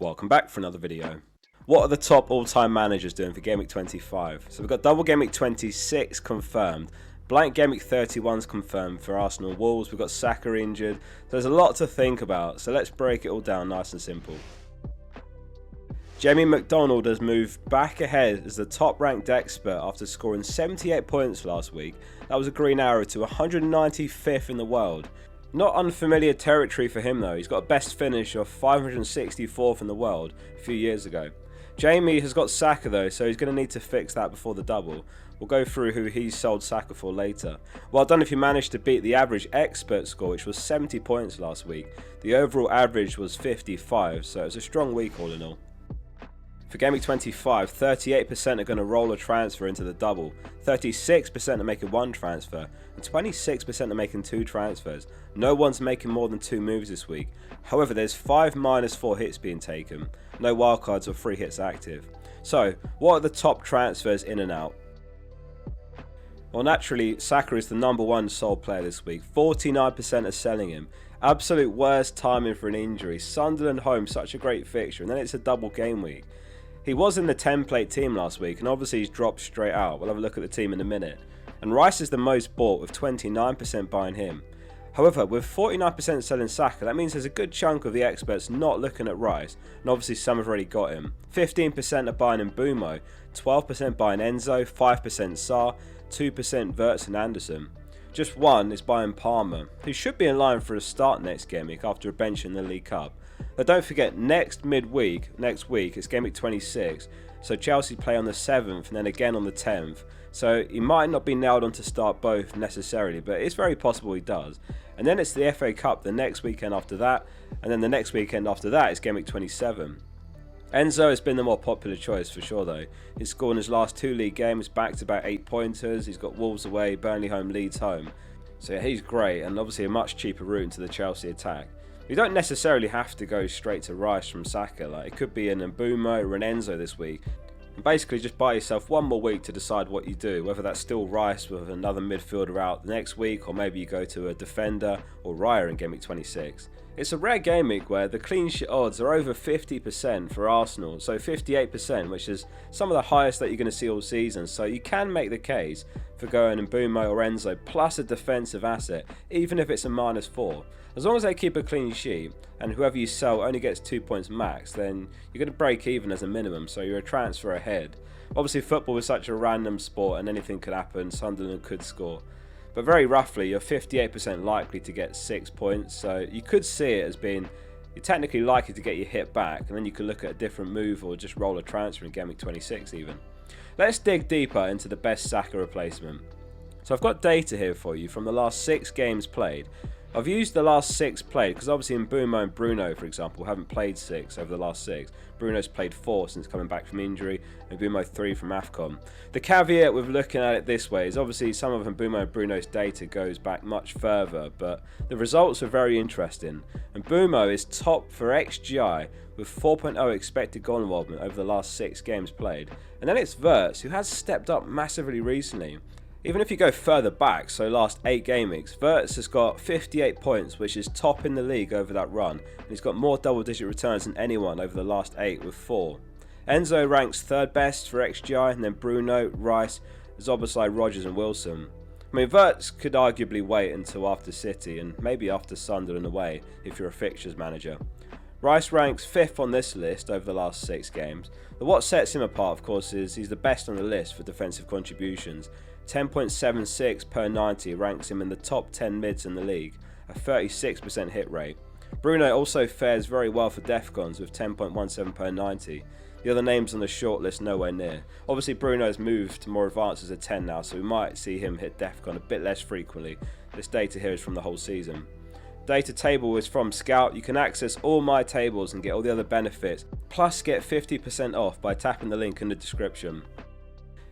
Welcome back for another video. What are the top all-time managers doing for Gameweek 25? So we've got double Gameweek 26 confirmed. Blank Gameweek 31's confirmed for Arsenal Wolves. We've got Saka injured. So there's a lot to think about. So let's break it all down nice and simple. Jamie McDonald has moved back ahead as the top-ranked expert after scoring 78 points last week. That was a green arrow to 195th in the world. Not unfamiliar territory for him though. He's got a best finish of 564th in the world a few years ago. Jamie has got Saka though, so he's going to need to fix that before the double. We'll go through who he's sold Saka for later. Well done if you managed to beat the average expert score, which was 70 points last week. The overall average was 55, so it was a strong week all in all. For Gameweek 25, 38% are going to roll a transfer into the double, 36% are making one transfer, and 26% are making two transfers. No one's making more than two moves this week. However, there's 5 -4 hits being taken, no wildcards or free hits active. So, what are the top transfers in and out? Well, naturally, Saka is the #1 sold player this week. 49% are selling him. Absolute worst timing for an injury. Sunderland home, such a great fixture, and then it's a double game week. He was in the template team last week, and obviously he's dropped straight out. We'll have a look at the team in a minute. And Rice is the most bought, with 29% buying him. However, with 49% selling Saka, that means there's a good chunk of the experts not looking at Rice, and obviously some have already got him. 15% are buying Mbeumo, 12% buying Enzo, 5% Sarr, 2% Wirtz and Anderson. Just one is buying Palmer, who should be in line for a start next game week after a bench in the League Cup. But don't forget, next week, it's Gameweek 26, so Chelsea play on the 7th and then again on the 10th. So he might not be nailed on to start both necessarily, but it's very possible he does. And then it's the FA Cup the next weekend after that, and then the next weekend after that is Gameweek 27. Enzo has been the more popular choice for sure though. He's scored in his last 2 league games back-to-back 8-pointers. He's got Wolves away, Burnley home, Leeds home. So yeah, he's great, and obviously a much cheaper route into the Chelsea attack. You don't necessarily have to go straight to Rice from Saka. Like, it could be an Mbeumo or an Enzo this week. And basically just buy yourself one more week to decide what you do, whether that's still Rice with another midfielder out the next week, or maybe you go to a defender or Raya in Gameweek 26. It's a rare game week where the clean sheet odds are over 50% for Arsenal, so 58%, which is some of the highest that you're going to see all season. So you can make the case for going Mbeumo or Enzo plus a defensive asset, even if it's a -4. As long as they keep a clean sheet and whoever you sell only gets 2 points max, then you're going to break even as a minimum, so you're a transfer ahead. Obviously football is such a random sport and anything could happen. Sunderland could score. But very roughly, you're 58% likely to get 6 points, so you could see it as being, you're technically likely to get your hit back, and then you could look at a different move or just roll a transfer in Gameweek 26 even. Let's dig deeper into the best Saka replacement. So I've got data here for you from the last 6 games played. I've used the last 6 played because obviously Mbeumo and Bruno, for example, haven't played 6 over the last 6. Bruno's played 4 since coming back from injury, and Mbeumo 3 from AFCON. The caveat with looking at it this way is obviously some of Mbeumo and Bruno's data goes back much further, but the results are very interesting. Mbeumo is top for XGI with 4.0 expected goal involvement over the last 6 games played. And then it's Wirtz, who has stepped up massively recently. Even if you go further back, so last 8 game weeks, Wirtz has got 58 points, which is top in the league over that run, and he's got more double-digit returns than anyone over the last 8 with 4. Enzo ranks 3rd best for XGI, and then Bruno, Rice, Szoboszlai, Rodgers and Wilson. I mean, Wirtz could arguably wait until after City, and maybe after Sunderland away, if you're a fixtures manager. Rice ranks 5th on this list over the last 6 games. But what sets him apart, of course, is he's the best on the list for defensive contributions. 10.76 per 90 ranks him in the top 10 mids in the league, a 36% hit rate. Bruno also fares very well for defcons with 10.17 per 90. The other names on the shortlist nowhere near. Obviously Bruno's moved to more advanced as a 10 now, so we might see him hit defcon a bit less frequently. This data here is from the whole season. Data table is from Scout. You can access all my tables and get all the other benefits, plus get 50% off by tapping the link in the description.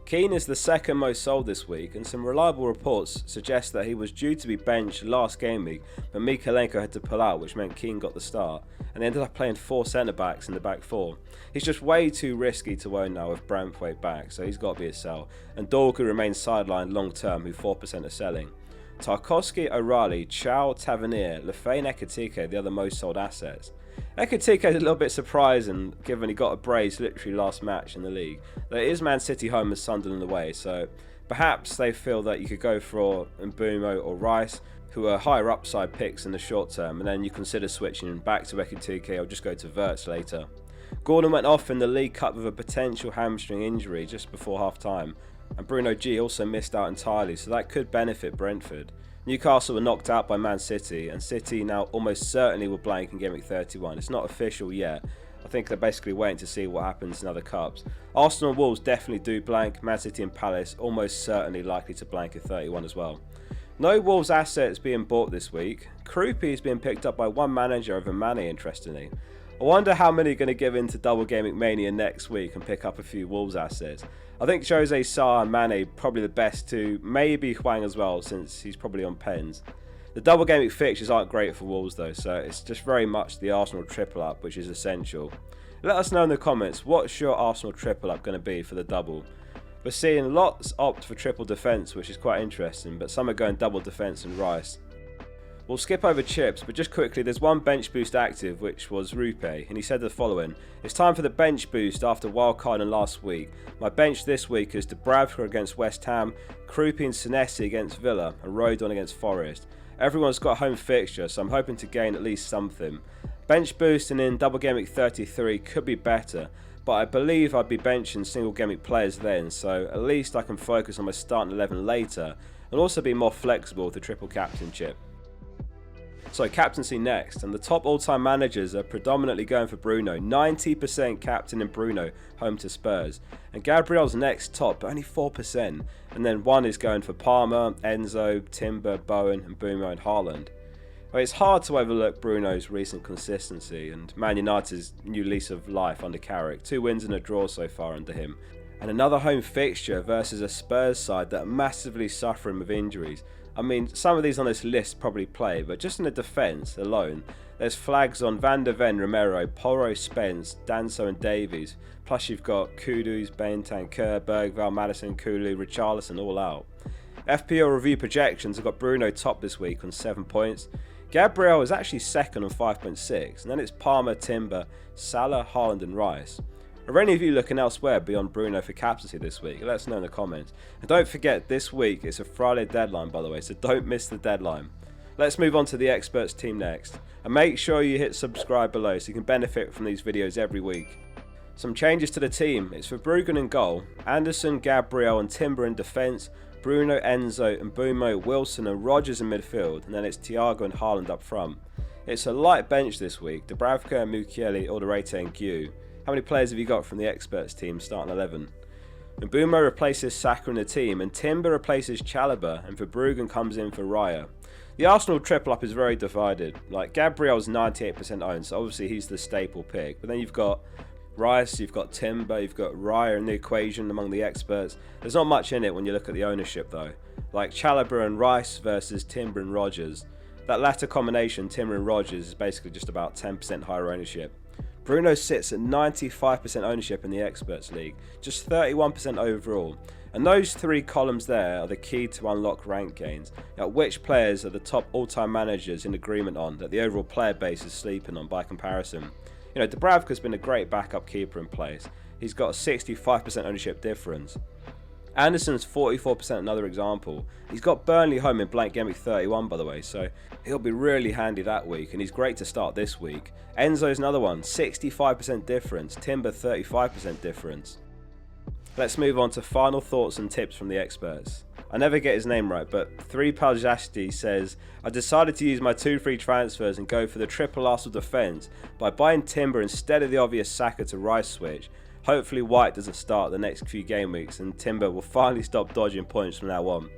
Keane is the 2nd most sold this week, and some reliable reports suggest that he was due to be benched last game week, but Mykolenko had to pull out, which meant Keane got the start, and they ended up playing 4 centre-backs in the back 4. He's just way too risky to own now with Branthwaite back, so he's got to be a sell, and Dorgu remains sidelined long-term, who 4% are selling. Tarkowski, O'Reilly, Chow, Tavernier, Lefebvre and Ekitike are the other most sold assets. Ekitike is a little bit surprising given he got a brace literally last match in the league. There is Man City home and Sunderland away, so perhaps they feel that you could go for Mbeumo or Rice, who are higher upside picks in the short term, and then you consider switching back to Ekitike or just go to Wirtz later. Gordon went off in the League Cup with a potential hamstring injury just before half time, and Bruno G also missed out entirely, so that could benefit Brentford. Newcastle were knocked out by Man City, and City now almost certainly will blank in Gameweek 31. It's not official yet. I think they're basically waiting to see what happens in other cups. Arsenal and Wolves definitely do blank. Man City and Palace almost certainly likely to blank in 31 as well. No Wolves assets being bought this week. Krupi is being picked up by one manager over Mane, interestingly. I wonder how many are going to give in to double gaming mania next week and pick up a few Wolves assets. I think Jose Sa and Mane probably the best two, maybe Hwang as well since he's probably on pens. The double gaming fixtures aren't great for Wolves though, so it's just very much the Arsenal triple up which is essential. Let us know in the comments, what's your Arsenal triple up going to be for the double? We're seeing lots opt for triple defence, which is quite interesting, but some are going double defence and Rice. We'll skip over Chips, but just quickly, there's one bench boost active, which was Rupe, and he said the following: "It's time for the bench boost after wildcarding last week. My bench this week is Dubravka against West Ham, Krupi and Senesi against Villa, and Rodon against Forest. Everyone's got a home fixture, so I'm hoping to gain at least something. Bench boosting in double game week 33 could be better, but I believe I'd be benching single game week players then, so at least I can focus on my starting 11 later, and also be more flexible with the triple captainship." So captaincy next, and the top all-time managers are predominantly going for Bruno, 90% captain in Bruno, home to Spurs. And Gabriel's next top, but only 4%. And then one is going for Palmer, Enzo, Timber, Bowen, and Mbeumo and Haaland. Well, it's hard to overlook Bruno's recent consistency and Man United's new lease of life under Carrick. 2 wins and a draw so far under him. And another home fixture versus a Spurs side that are massively suffering with injuries. I mean, some of these on this list probably play, but just in the defence alone, there's flags on Van der Ven, Romero, Porro, Spence, Danso and Davies. Plus you've got Kudus, Bentancur, Bergvall, Madison, Kulu, Richarlison all out. FPL review projections have got Bruno top this week on 7 points. Gabriel is actually second on 5.6, and then it's Palmer, Timber, Salah, Haaland and Rice. Are any of you looking elsewhere beyond Bruno for captaincy this week? Let us know in the comments. And don't forget, this week it's a Friday deadline by the way, so don't miss the deadline. Let's move on to the experts team next. And make sure you hit subscribe below so you can benefit from these videos every week. Some changes to the team. It's for Bruggen in goal, Anderson, Gabriel and Timber in defence, Bruno, Enzo, Mbeumo, Wilson and Rodgers in midfield, and then it's Thiago and Haaland up front. It's a light bench this week, Dubravka, Mukiele, Alderete and Gue. How many players have you got from the experts team starting 11? Mbeumo replaces Saka in the team, and Timber replaces Chalobah, and Verbruggen comes in for Raya. The Arsenal triple up is very divided. Like, Gabriel's 98% owned, so obviously he's the staple pick. But then you've got Rice, you've got Timber, you've got Raya in the equation among the experts. There's not much in it when you look at the ownership though. Like Chalobah and Rice versus Timber and Rodgers. That latter combination, Timber and Rodgers, is basically just about 10% higher ownership. Bruno sits at 95% ownership in the Experts League, just 31% overall. And those 3 columns there are the key to unlock rank gains. Now, which players are the top all-time managers in agreement on that the overall player base is sleeping on by comparison? You know, Dubravka's been a great backup keeper in place. He's got a 65% ownership difference. Anderson's 44%, another example. He's got Burnley home in blank game week 31 by the way, so he'll be really handy that week, and he's great to start this week. Enzo's another one, 65% difference, Timber 35% difference. Let's move on to final thoughts and tips from the experts. I never get his name right, but 3Paljasti says, I decided to use my 2 free transfers and go for the triple Arsenal defence by buying Timber instead of the obvious Saka to Rice switch. Hopefully White doesn't start the next few game weeks and Timber will finally stop dodging points from now on.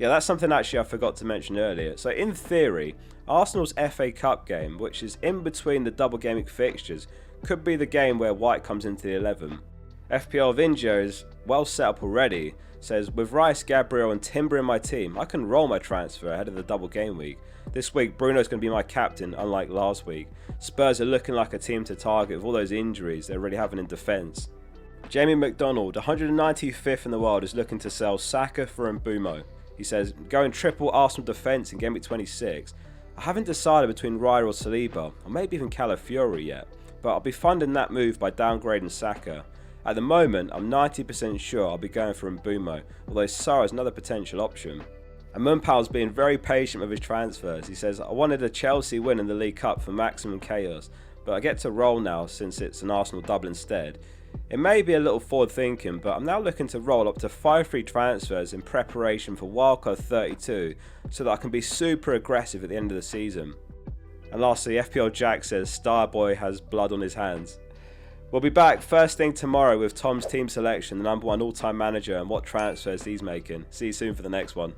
Yeah, that's something actually I forgot to mention earlier. So in theory, Arsenal's FA Cup game, which is in between the double game week fixtures, could be the game where White comes into the 11. FPL Vinjo is well set up already, says, with Rice, Gabriel and Timber in my team, I can roll my transfer ahead of the double game week. This week Bruno's going to be my captain, unlike last week. Spurs are looking like a team to target with all those injuries they're already having in defence. Jamie McDonald, 195th in the world, is looking to sell Saka for Mbeumo. He says, going triple Arsenal defence in game week 26. I haven't decided between Raya or Saliba, or maybe even Calafiori yet, but I'll be funding that move by downgrading Saka. At the moment, I'm 90% sure I'll be going for Mbumo, although Sarr is another potential option. And Munpal's being very patient with his transfers. He says, I wanted a Chelsea win in the League Cup for maximum chaos, but I get to roll now since it's an Arsenal double instead. It may be a little forward thinking, but I'm now looking to roll up to 5 free transfers in preparation for Wildcard 32 so that I can be super aggressive at the end of the season. And lastly, FPL Jack says Starboy has blood on his hands. We'll be back first thing tomorrow with Tom's team selection, the #1 all-time manager, and what transfers he's making. See you soon for the next one.